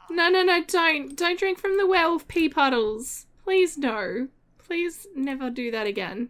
No, don't drink from the well with pee puddles. Please no. Please never do that again.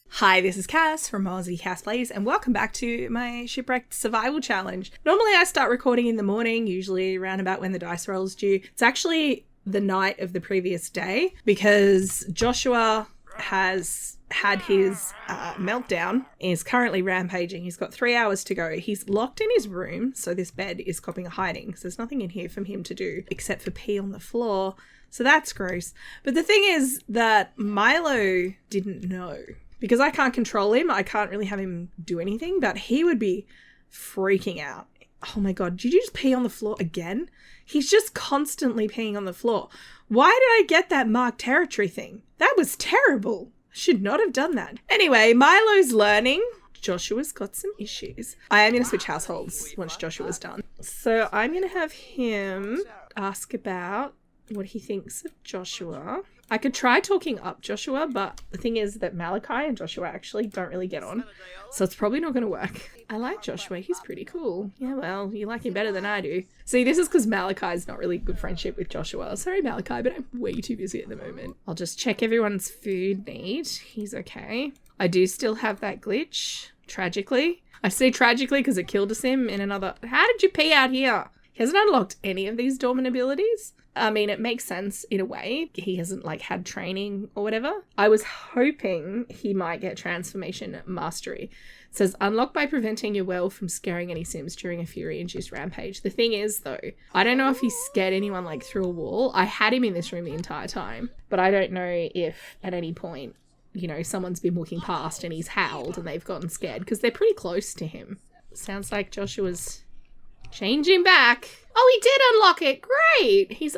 Hi, this is Cass from Aussie Cass Plays, and welcome back to my Shipwrecked Survival Challenge. Normally I start recording in the morning, usually around about when the dice roll's due. It's actually the night of the previous day because Joshua has had his meltdown, is currently rampaging. He's got 3 hours to go. He's locked in his room, so this bed is copping a hiding. So there's nothing in here for him to do except for pee on the floor. So that's gross. But the thing is that Milo didn't know. Because I can't control him, I can't really have him do anything, but he would be freaking out. Oh my god, did you just pee on the floor again? He's just constantly peeing on the floor. Why did I get that marked territory thing? That was terrible. I should not have done that. Anyway, Milo's learning. Joshua's got some issues. I am going to switch households once Joshua's done. So I'm going to have him ask about what he thinks of Joshua. I could try talking up Joshua, but the thing is that Malachi and Joshua actually don't really get on, so it's probably not going to work. I like Joshua. He's pretty cool. Yeah, well, you like him better than I do. See, this is because Malachi's not really good friendship with Joshua. Sorry, Malachi, but I'm way too busy at the moment. I'll just check everyone's food need. He's okay. I do still have that glitch, tragically. I say tragically because it killed a sim in another... How did you pee out here? He hasn't unlocked any of these dormant abilities. I mean, it makes sense in a way. He hasn't, had training or whatever. I was hoping he might get Transformation Mastery. It says, unlock by preventing your well from scaring any sims during a Fury-induced rampage. The thing is, though, I don't know if he scared anyone, through a wall. I had him in this room the entire time, but I don't know if at any point, someone's been walking past and he's howled and they've gotten scared, because they're pretty close to him. Sounds like Joshua's changing back. Oh, he did unlock it. Great. He's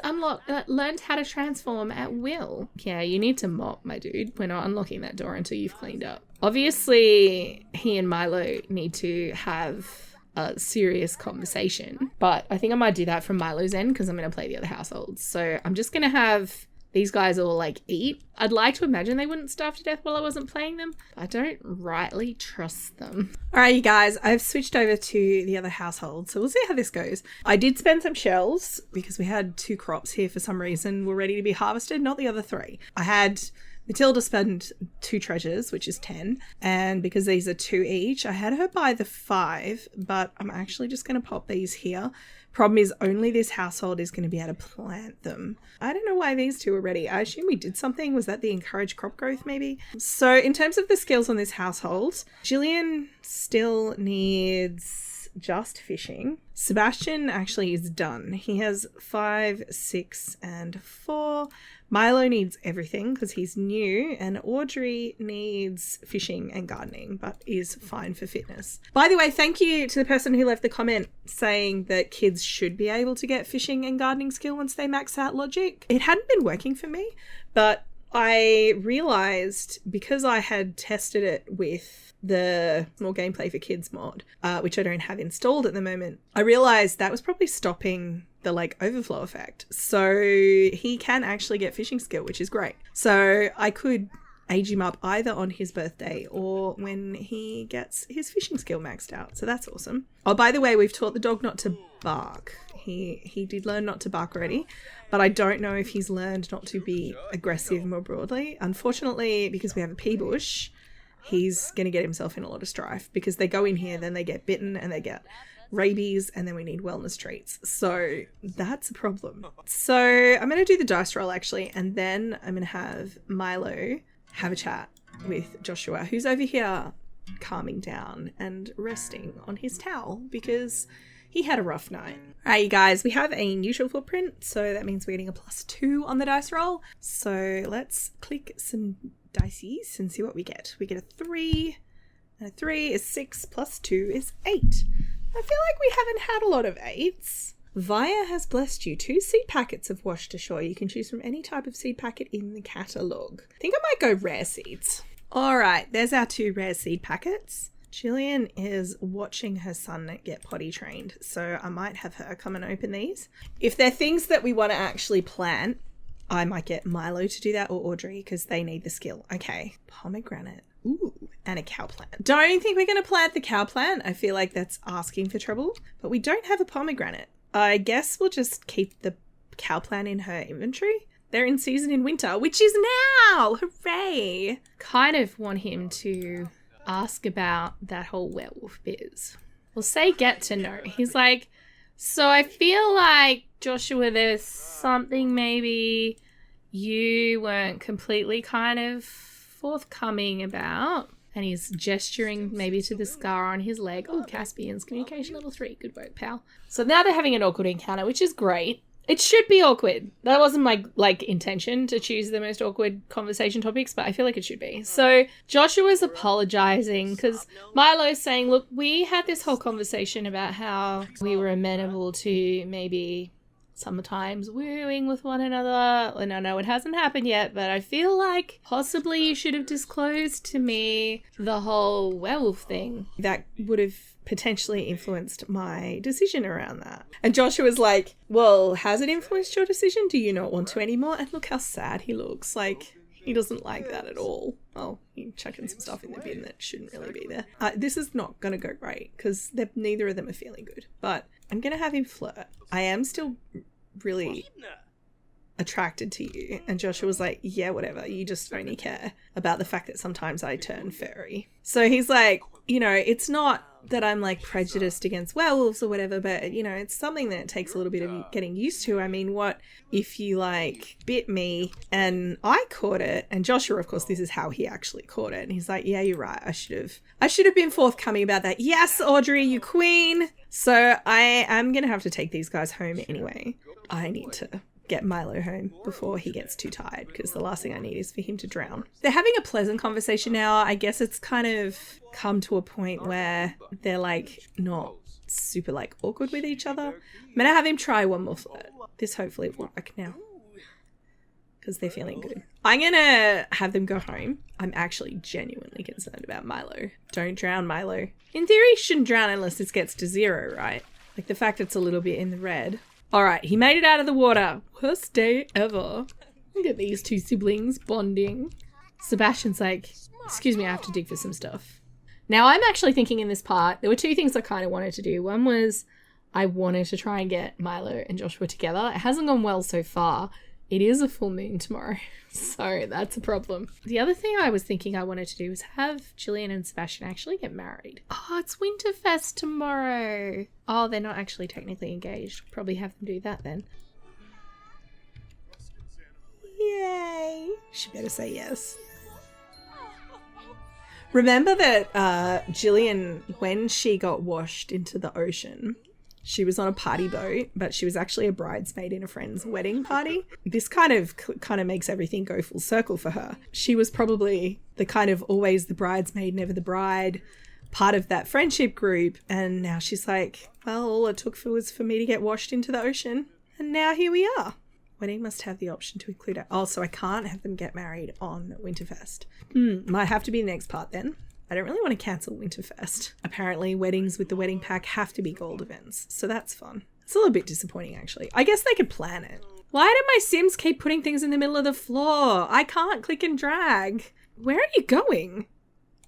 learned how to transform at will. Yeah, you need to mop, my dude. We're not unlocking that door until you've cleaned up. Obviously, he and Milo need to have a serious conversation, but I think I might do that from Milo's end because I'm going to play the other households. So I'm just going to have these guys all eat. I'd like to imagine they wouldn't starve to death while I wasn't playing them. I don't rightly trust them. All right, you guys, I've switched over to the other household, so we'll see how this goes. I did spend some shells because we had 2 crops here for some reason were ready to be harvested, not the other 3. I had Matilda spend 2 treasures, which is 10, and because these are 2 each, I had her buy the 5, but I'm actually just going to pop these here. Problem is only this household is going to be able to plant them. I don't know why these 2 are ready. I assume we did something. Was that the encouraged crop growth maybe? So in terms of the skills on this household, Jillian still needs just fishing. Sebastian actually is done. He has 5, 6, and 4. Milo needs everything because he's new, and Audrey needs fishing and gardening, but is fine for fitness. By the way, thank you to the person who left the comment saying that kids should be able to get fishing and gardening skill once they max out logic. It hadn't been working for me, but I realized because I had tested it with the More Gameplay for Kids mod, which I don't have installed at the moment, I realized that was probably stopping the overflow effect. So he can actually get fishing skill, which is great. So I could age him up either on his birthday or when he gets his fishing skill maxed out. So that's awesome. Oh, by the way, we've taught the dog not to bark. He did learn not to bark already, but I don't know if he's learned not to be aggressive more broadly. Unfortunately, because we have a pea bush, he's going to get himself in a lot of strife because they go in here, then they get bitten and they get rabies, and then we need wellness treats. So that's a problem. So I'm going to do the dice roll actually, and then I'm going to have Milo have a chat with Joshua, who's over here calming down and resting on his towel because he had a rough night. All right, you guys, we have a neutral footprint, so that means we're getting a +2 on the dice roll. So let's click some dices and see what we get. We get a 3, and a 3 is 6, +2 is 8. I feel like we haven't had a lot of 8s. Via has blessed you 2 seed packets of washed ashore. You can choose from any type of seed packet in the catalogue. I think I might go rare seeds. All right, there's our 2 rare seed packets. Jillian is watching her son get potty trained, so I might have her come and open these. If they're things that we want to actually plant, I might get Milo to do that or Audrey because they need the skill. Okay, pomegranate. Ooh, and a cow plant. Don't think we're going to plant the cow plant. I feel like that's asking for trouble, but we don't have a pomegranate. I guess we'll just keep the cow plant in her inventory. They're in season in winter, which is now. Hooray. Kind of want him to ask about that whole werewolf biz. We'll say get to know. He's like, so I feel like, Joshua, there's something maybe you weren't completely kind of forthcoming about. And he's gesturing maybe to the scar on his leg. Oh, Caspian's communication level 3. Good work, pal. So now they're having an awkward encounter, which is great. It should be awkward. That wasn't my, intention to choose the most awkward conversation topics, but I feel like it should be. So Joshua's apologizing because Milo's saying, look, we had this whole conversation about how we were amenable to maybe sometimes wooing with one another. And I know it hasn't happened yet, but I feel like possibly you should have disclosed to me the whole werewolf thing. That would have potentially influenced my decision around that. And Joshua's like, well, has it influenced your decision? Do you not want to anymore? And look how sad he looks. Like, he doesn't like that at all. Oh, he's chucking some stuff in the bin that shouldn't really be there. This is not going to go great because neither of them are feeling good. But I'm going to have him flirt. I am still really attracted to you. And Joshua was like, yeah, whatever. You just only care about the fact that sometimes I turn furry. So he's like, it's not that I'm like prejudiced against werewolves or whatever, but it's something that takes a little bit of getting used to. I mean, what if you like bit me and I caught it? And Joshua, of course, this is how he actually caught it. And he's like, yeah, you're right. I should have been forthcoming about that. Yes, Audrey, you queen. So I am going to have to take these guys home anyway. I need to get Milo home before he gets too tired because the last thing I need is for him to drown. They're having a pleasant conversation now. I guess it's kind of come to a point where they're like not super like awkward with each other. I'm gonna have him try one more flirt. This hopefully will work now because they're feeling good. I'm gonna have them go home. I'm actually genuinely concerned about Milo. Don't drown, Milo. In theory, he shouldn't drown unless this gets to 0, right? Like the fact it's a little bit in the red. All right, he made it out of the water. Worst day ever. Look at these two siblings bonding. Sebastian's like, excuse me, I have to dig for some stuff. Now, I'm actually thinking in this part, there were 2 things I kind of wanted to do. One was I wanted to try and get Milo and Joshua together. It hasn't gone well so far. It is a full moon tomorrow, so that's a problem. The other thing I was thinking I wanted to do was have Gillian and Sebastian actually get married. Oh, it's Winterfest tomorrow. Oh, they're not actually technically engaged. Probably have them do that then. Yay. She better say yes. Remember that Gillian, when she got washed into the ocean, she was on a party boat, but she was actually a bridesmaid in a friend's wedding party. This kind of makes everything go full circle for her. She was probably the kind of always the bridesmaid, never the bride, part of that friendship group. And now she's like, well, all it took was for me to get washed into the ocean. And now here we are. Wedding must have the option to include it. Oh, so I can't have them get married on Winterfest. Might have to be the next part then. I don't really want to cancel Winterfest. Apparently, weddings with the wedding pack have to be gold events, so that's fun. It's a little bit disappointing, actually. I guess they could plan it. Why do my Sims keep putting things in the middle of the floor? I can't click and drag. Where are you going?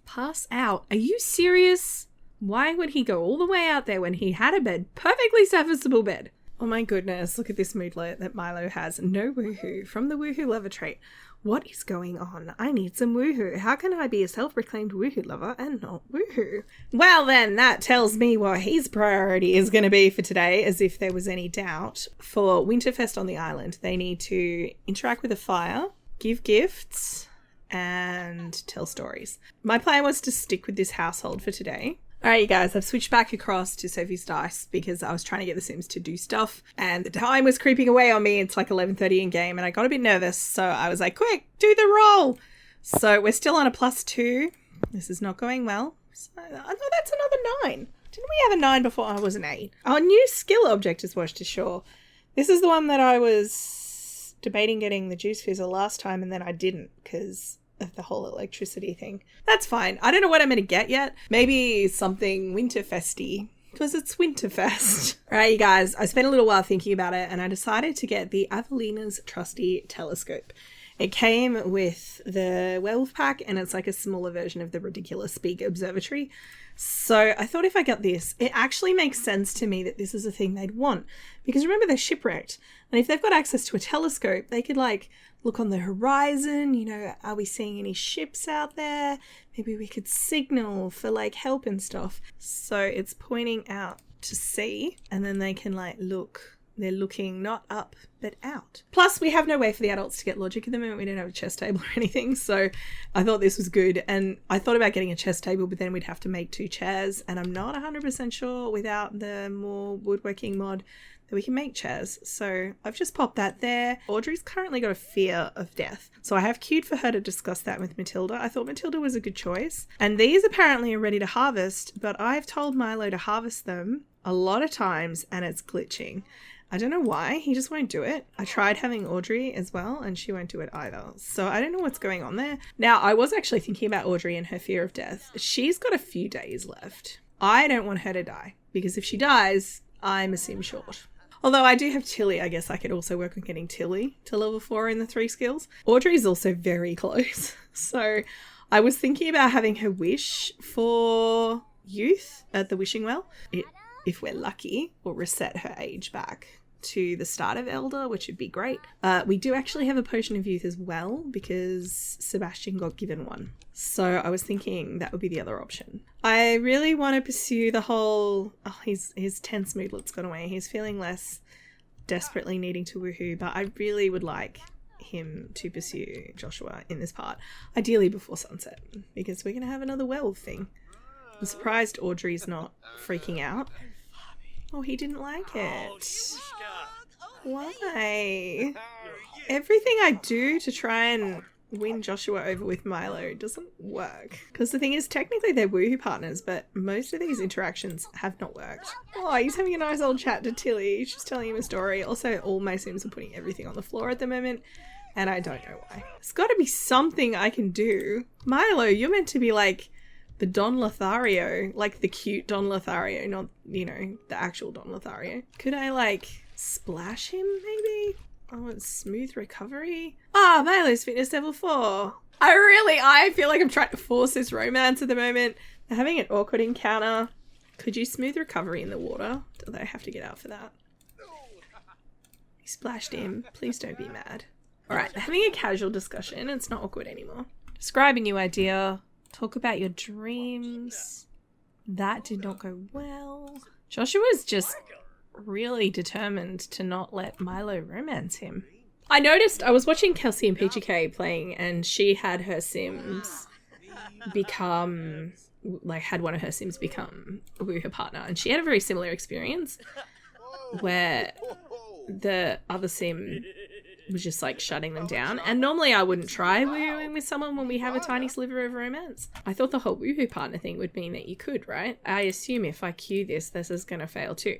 Pass out. Are you serious? Why would he go all the way out there when he had a bed? Perfectly serviceable bed. Oh my goodness, look at this moodlet that Milo has. No woohoo from the woohoo lover trait. What is going on? I need some woohoo. How can I be a self-proclaimed woohoo lover and not woohoo? Well then, that tells me what his priority is going to be for today, as if there was any doubt. For Winterfest on the island, they need to interact with a fire, give gifts, and tell stories. My plan was to stick with this household for today. Alright, you guys, I've switched back across to Sophie's Dice because I was trying to get the Sims to do stuff and the time was creeping away on me. It's like 11:30 in game and I got a bit nervous, so I was like, quick, do the roll! So we're still on a +2. This is not going well. So, oh, that's another 9. Didn't we have a 9 before? I was an 8. Our new skill object is washed ashore. This is the one that I was debating getting the juice fizzer last time and then I didn't because of the whole electricity thing. That's fine. I don't know what I'm going to get yet. Maybe something Winterfesty because it's Winterfest. All right, you guys, I spent a little while thinking about it and I decided to get the Avelina's trusty telescope. It came with the werewolf pack, and it's like a smaller version of the ridiculous big observatory. So I thought if I got this, it actually makes sense to me that this is a thing they'd want. Because remember, they're shipwrecked. And if they've got access to a telescope, they could like look on the horizon, you know, are we seeing any ships out there? Maybe we could signal for like help and stuff. So it's pointing out to sea, and then they can like look. They're looking not up, but out. Plus, we have no way for the adults to get logic at the moment. We don't have a chess table or anything. So I thought this was good. And I thought about getting a chess table, but then we'd have to make 2 chairs. And I'm not 100% sure without the more woodworking mod that we can make chairs. So I've just popped that there. Audrey's currently got a fear of death. So I have queued for her to discuss that with Matilda. I thought Matilda was a good choice. And these apparently are ready to harvest, but I've told Milo to harvest them a lot of times and it's glitching. I don't know why, he just won't do it. I tried having Audrey as well and she won't do it either. So I don't know what's going on there. Now, I was actually thinking about Audrey and her fear of death. She's got a few days left. I don't want her to die because if she dies, I'm a sim short. Although I do have Tilly, I guess I could also work on getting Tilly to level 4 in the 3 skills. Audrey's also very close. So I was thinking about having her wish for youth at the wishing well. If we're lucky, will reset her age back to the start of Elder, which would be great. We do actually have a potion of youth as well because Sebastian got given one. So I was thinking that would be the other option. I really want to pursue the whole, his tense moodlet's gone away. He's feeling less desperately needing to woohoo, but I really would like him to pursue Joshua in this part, ideally before sunset, because we're going to have another werewolf thing. I'm surprised Audrey's not freaking out. Oh, he didn't like it. Why? Everything I do to try and win Joshua over with Milo doesn't work. Because the thing is, technically they're woohoo partners, but most of these interactions have not worked. Oh, he's having a nice old chat to Tilly. She's telling him a story. Also, all my sims are putting everything on the floor at the moment, and I don't know why. There's got to be something I can do. Milo, you're meant to be like the Don Lothario, like the cute Don Lothario, not, you know, the actual Don Lothario. Could I, like, splash him, maybe? Oh, it's smooth recovery. Ah, Milo's fitness level 4. I feel like I'm trying to force this romance at the moment. They're having an awkward encounter. Could you smooth recovery in the water? Do they have to get out for that? You splashed him. Please don't be mad. All right, having a casual discussion. It's not awkward anymore. Describe a new idea. Talk about your dreams. That did not go well. Joshua's just really determined to not let Milo romance him. I noticed, I was watching Kelsey and Peachy K playing and she had her sims become, like had one of her sims become a woohoo partner, and she had a very similar experience where the other sim was just like shutting them down. And normally I wouldn't try woohooing with someone when we have a tiny sliver of romance. I thought the whole woohoo partner thing would mean that you could, right? I assume if I cue this is going to fail too.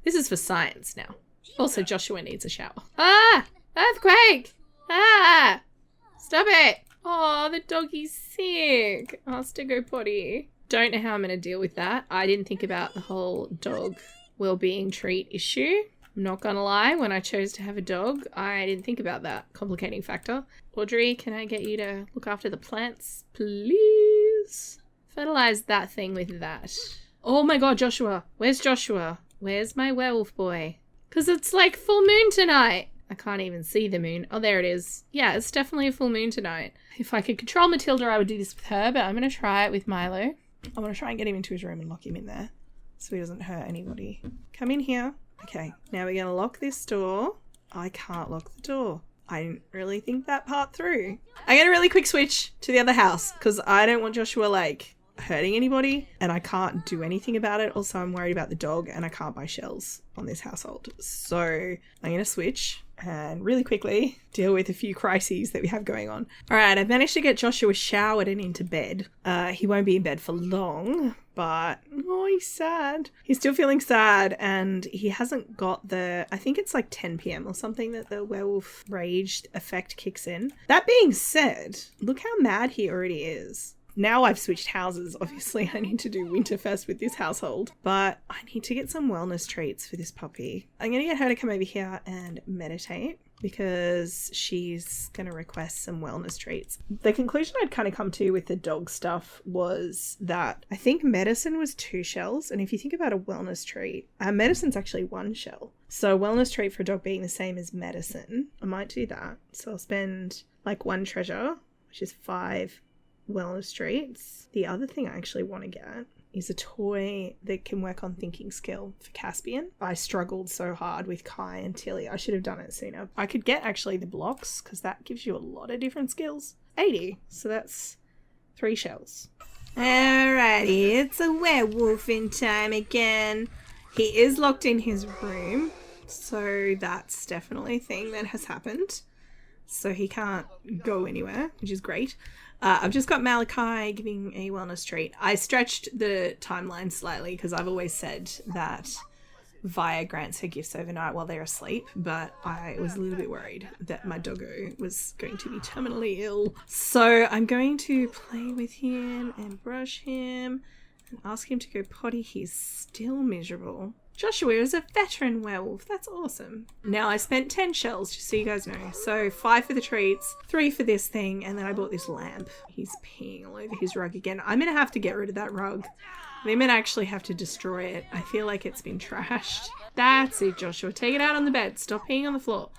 This is for science now. Also, Joshua needs a shower. Ah! Earthquake! Ah! Stop it! Oh, the doggy's sick. Has to go potty. Don't know how I'm going to deal with that. I didn't think about the whole dog well-being treat issue. I'm not gonna lie, when I chose to have a dog, I didn't think about that complicating factor. Audrey, can I get you to look after the plants, please? Fertilize that thing with that. Oh my god, Joshua. Where's Joshua? Where's my werewolf boy? Because it's like full moon tonight. I can't even see the moon. Oh, there it is. Yeah, it's definitely a full moon tonight. If I could control Matilda, I would do this with her, but I'm going to try it with Milo. I want to try and get him into his room and lock him in there so he doesn't hurt anybody. Come in here. Okay, now we're going to lock this door. I can't lock the door. I didn't really think that part through. I'm going to really quick switch to the other house because I don't want Joshua, like, hurting anybody and I can't do anything about it. Also, I'm worried about the dog and I can't buy shells on this household. So I'm going to switch and really quickly deal with a few crises that we have going on. All right, I've managed to get Joshua showered and into bed. He won't be in bed for long, but oh, he's sad. He's still feeling sad and he hasn't got the, I think it's like 10 p.m. or something that the werewolf rage effect kicks in. That being said, look how mad he already is. Now I've switched houses, obviously I need to do Winterfest with this household, but I need to get some wellness treats for this puppy. I'm going to get her to come over here and meditate. because she's going to request some wellness treats. The conclusion I'd kind of come to with the dog stuff was that I think medicine was 2 shells. And if you think about a wellness treat, medicine's actually 1 shell. So a wellness treat for a dog being the same as medicine, I might do that. So I'll spend like 1 treasure, which is 5 wellness treats. The other thing I actually want to get is a toy that can work on thinking skill for Caspian. I struggled so hard with Kai and Tilly. I should have done it sooner. I could get actually the blocks because that gives you a lot of different skills. 80. So that's 3 shells. Alrighty, it's a werewolfing time again. He is locked in his room. So that's definitely a thing that has happened. So he can't go anywhere, which is great. I've just got Malachi giving a wellness treat. I stretched the timeline slightly because I've always said that Via grants her gifts overnight while they're asleep, but I was a little bit worried that my doggo was going to be terminally ill. So I'm going to play with him and brush him and ask him to go potty. He's still miserable. Joshua is a veteran werewolf. That's awesome. Now, I spent 10 shells, just so you guys know. So 5 for the treats, 3 for this thing, and then I bought this lamp. He's peeing all over his rug again. I'm going to have to get rid of that rug. I'm going to actually have to destroy it. I feel like it's been trashed. That's it, Joshua. Take it out on the bed. Stop peeing on the floor.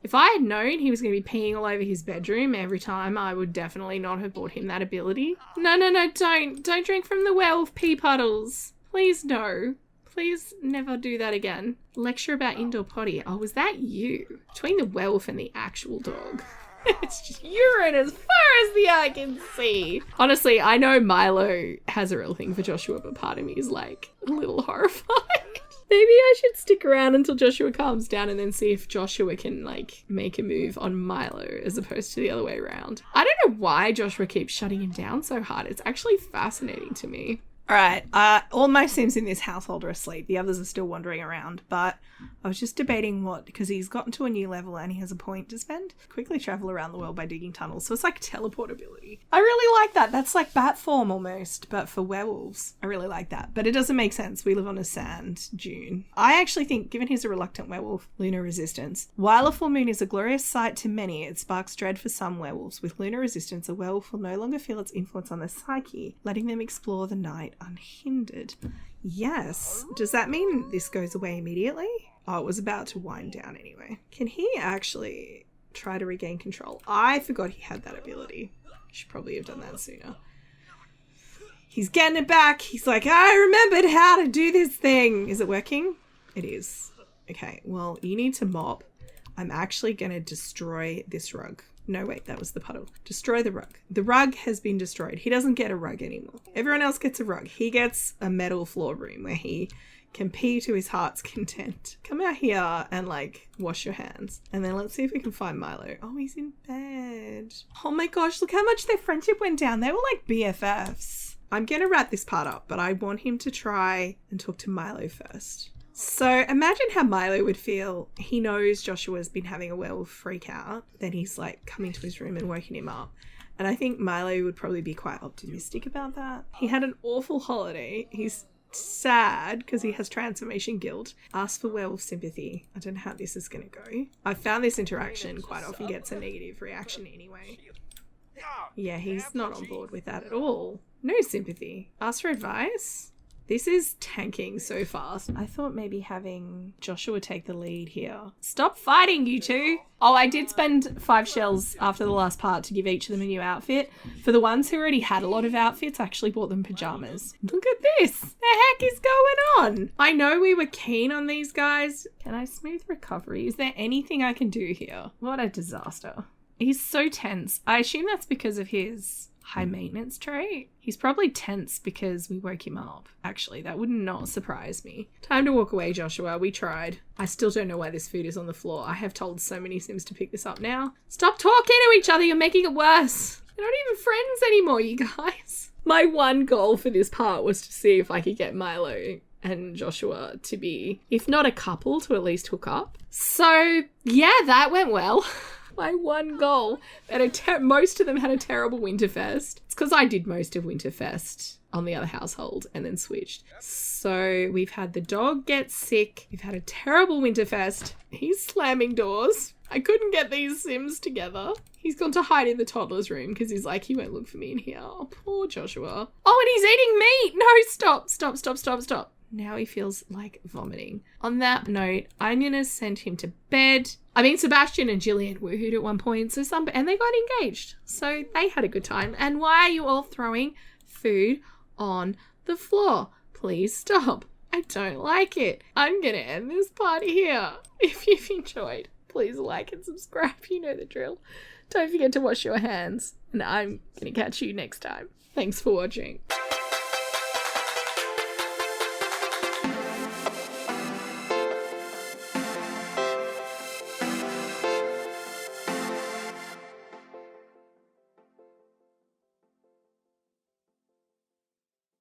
If I had known he was going to be peeing all over his bedroom every time, I would definitely not have bought him that ability. No, don't. Don't drink from the werewolf pee puddles. Please, no. Please never do that again. Lecture about indoor potty. Oh, was that you? Between the werewolf and the actual dog. It's just urine as far as the eye can see. Honestly, I know Milo has a real thing for Joshua, but part of me is like a little horrified. Maybe I should stick around until Joshua calms down and then see if Joshua can like make a move on Milo as opposed to the other way around. I don't know why Joshua keeps shutting him down so hard. It's actually fascinating to me. All right, all my Sims in this household are asleep. The others are still wandering around, but I was just debating what, because he's gotten to a new level and he has a point to spend. Quickly travel around the world by digging tunnels. So it's like teleportability. I really like that. That's like bat form almost, but for werewolves. I really like that. But it doesn't make sense. We live on a sand dune. I actually think, given he's a reluctant werewolf, lunar resistance. While a full moon is a glorious sight to many, it sparks dread for some werewolves. With lunar resistance, a werewolf will no longer feel its influence on their psyche, letting them explore the night unhindered. Yes. Does that mean this goes away immediately? Oh, it was about to wind down anyway. Can he actually try to regain control? I forgot he had that ability. Should probably have done that sooner. He's getting it back. He's like, I remembered how to do this thing. Is it working? It is. Okay, well, you need to mop. I'm actually going to destroy this rug. No, wait, that was the puddle. Destroy the rug. The rug has been destroyed. He doesn't get a rug anymore. Everyone else gets a rug. He gets a metal floor room where he can pee to his heart's content. Come out here and like wash your hands. And then let's see if we can find Milo. Oh, he's in bed. Oh my gosh, look how much their friendship went down. They were like BFFs. I'm going to wrap this part up, but I want him to try and talk to Milo first. So imagine how Milo would feel. He knows Joshua's been having a werewolf freak out. Then he's like come into his room and woken him up. And I think Milo would probably be quite optimistic about that. He had an awful holiday. He's sad because he has transformation guilt. Ask for werewolf sympathy. I don't know how this is going to go. I found this interaction quite often gets a negative reaction anyway. Yeah, he's not on board with that at all. No sympathy. Ask for advice. This is tanking so fast. I thought maybe having Joshua take the lead here. Stop fighting, you two. Oh, I did spend 5 shells after the last part to give each of them a new outfit. For the ones who already had a lot of outfits, I actually bought them pajamas. Look at this. The heck is going on? I know we were keen on these guys. Can I smooth recovery? Is there anything I can do here? What a disaster. He's so tense. I assume that's because of his high maintenance trait. He's probably tense because we woke him up. Actually, that would not surprise me. Time to walk away, Joshua. We tried. I still don't know why this food is on the floor. I have told so many Sims to pick this up now. Stop talking to each other. You're making it worse. You're not even friends anymore, you guys. My one goal for this part was to see if I could get Milo and Joshua to be, if not a couple, to at least hook up. So yeah, that went well. My one goal. Most of them had a terrible Winterfest. It's because I did most of Winterfest on the other household and then switched. So we've had the dog get sick. We've had a terrible Winterfest. He's slamming doors. I couldn't get these Sims together. He's gone to hide in the toddler's room because he's like, he won't look for me in here. Oh, poor Joshua. Oh, and he's eating meat. No, stop. Now he feels like vomiting. On that note, I'm going to send him to bed. I mean, Sebastian and Jillian woohooed at one point, and they got engaged. So they had a good time. And why are you all throwing food on the floor? Please stop. I don't like it. I'm going to end this part here. If you've enjoyed, please like and subscribe. You know the drill. Don't forget to wash your hands. And I'm going to catch you next time. Thanks for watching.